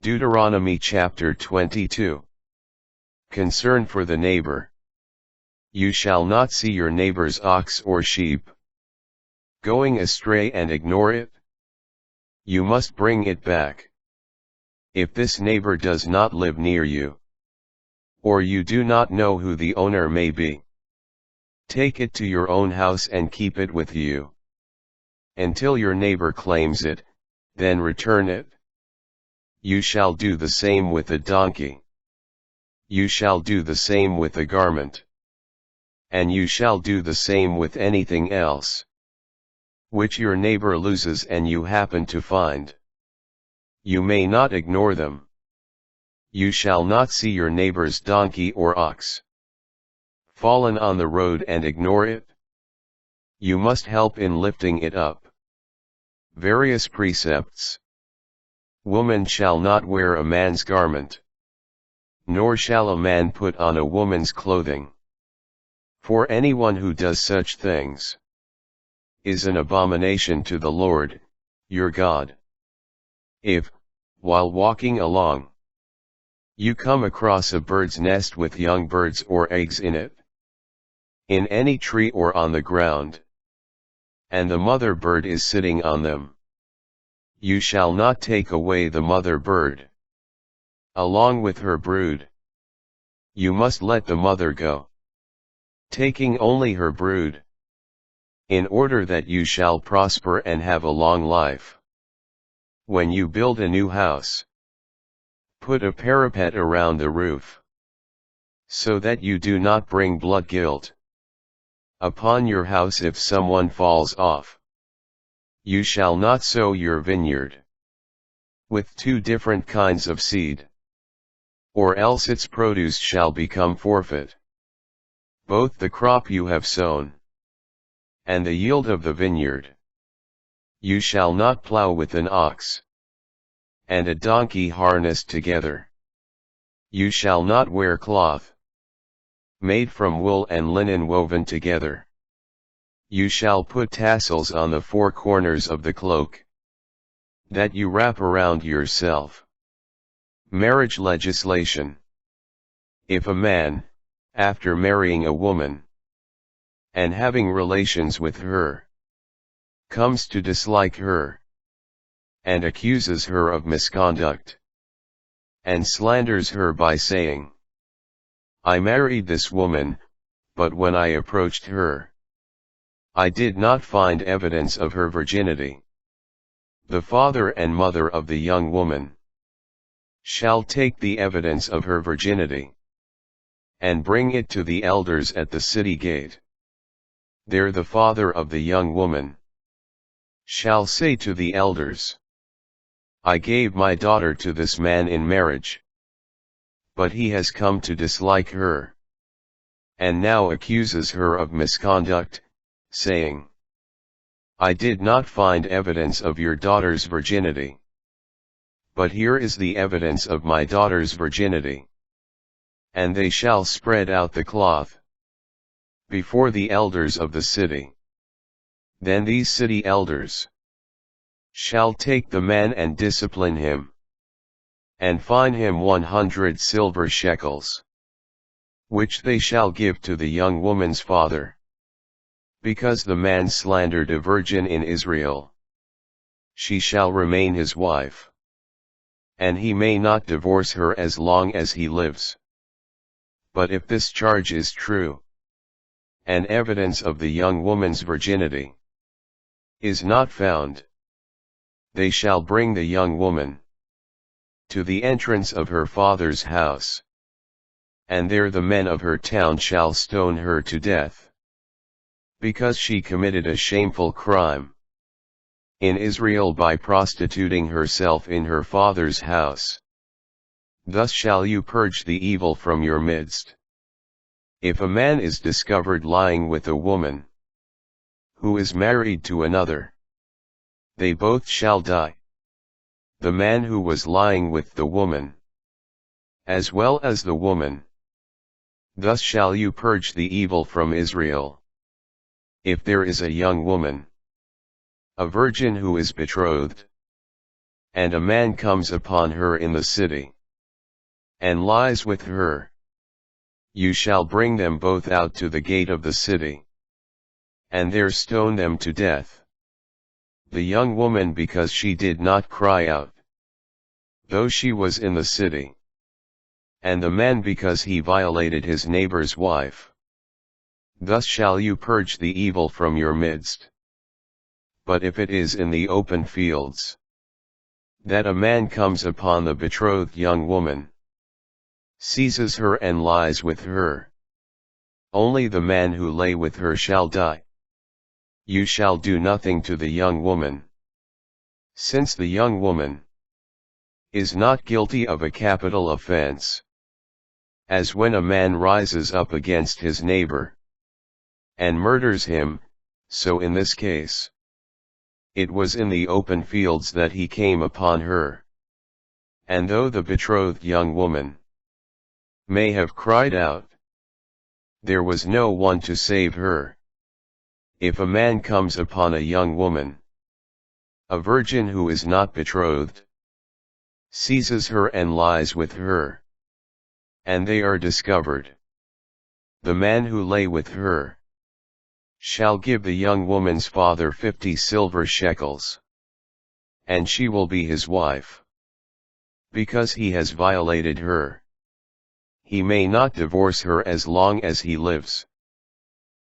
Deuteronomy chapter 22. Concern for the neighbor. You shall not see your neighbor's ox or sheep going astray and ignore it. You must bring it back. If this neighbor does not live near you, or you do not know who the owner may be, take it to your own house and keep it with you until your neighbor claims it, then return it. You shall do the same with a donkey. You shall do the same with a garment. And you shall do the same with anything else which your neighbor loses and you happen to find. You may not ignore them. You shall not see your neighbor's donkey or ox fallen on the road and ignore it. You must help in lifting it up. Various precepts. Woman shall not wear a man's garment, nor shall a man put on a woman's clothing. For anyone who does such things is an abomination to the Lord, your God. If, while walking along, you come across a bird's nest with young birds or eggs in it, in any tree or on the ground, and the mother bird is sitting on them, you shall not take away the mother bird along with her brood. You must let the mother go, taking only her brood, in order that you shall prosper and have a long life. When you build a new house, put a parapet around the roof, so that you do not bring blood guilt upon your house if someone falls off. You shall not sow your vineyard with two different kinds of seed, or else its produce shall become forfeit. Both the crop you have sown and the yield of the vineyard. You shall not plow with an ox and a donkey harnessed together. You shall not wear cloth made from wool and linen woven together. You shall put tassels on the four corners of the cloak that you wrap around yourself. Marriage legislation. If a man, after marrying a woman and having relations with her, comes to dislike her and accuses her of misconduct and slanders her by saying, I married this woman, but when I approached her, I did not find evidence of her virginity, the father and mother of the young woman shall take the evidence of her virginity and bring it to the elders at the city gate. There the father of the young woman shall say to the elders, I gave my daughter to this man in marriage, but he has come to dislike her, and now accuses her of misconduct, saying, I did not find evidence of your daughter's virginity, but here is the evidence of my daughter's virginity. And they shall spread out the cloth before the elders of the city. Then these city elders shall take the man and discipline him, and fine him 100 silver shekels, which they shall give to the young woman's father, because the man slandered a virgin in Israel. She shall remain his wife, and he may not divorce her as long as he lives. But if this charge is true, and evidence of the young woman's virginity is not found, they shall bring the young woman to the entrance of her father's house, and there the men of her town shall stone her to death, because she committed a shameful crime in Israel by prostituting herself in her father's house. Thus shall you purge the evil from your midst. If a man is discovered lying with a woman who is married to another, they both shall die, the man who was lying with the woman, as well as the woman. Thus shall you purge the evil from Israel. If there is a young woman, a virgin who is betrothed and a man comes upon her in the city, and lies with her, you shall bring them both out to the gate of the city, and there stone them to death. The young woman because she did not cry out, though she was in the city, and the man because he violated his neighbor's wife. Thus shall you purge the evil from your midst. But if it is in the open fields, that a man comes upon the betrothed young woman, seizes her and lies with her, only the man who lay with her shall die. You shall do nothing to the young woman, since the young woman is not guilty of a capital offense. As when a man rises up against his neighbor, and murders him, so in this case. It was in the open fields that he came upon her. And though the betrothed young woman may have cried out, there was no one to save her. If a man comes upon a young woman, a virgin who is not betrothed, seizes her and lies with her, and they are discovered, the man who lay with her shall give the young woman's father 50 silver shekels, and she will be his wife, because he has violated her. He may not divorce her as long as he lives.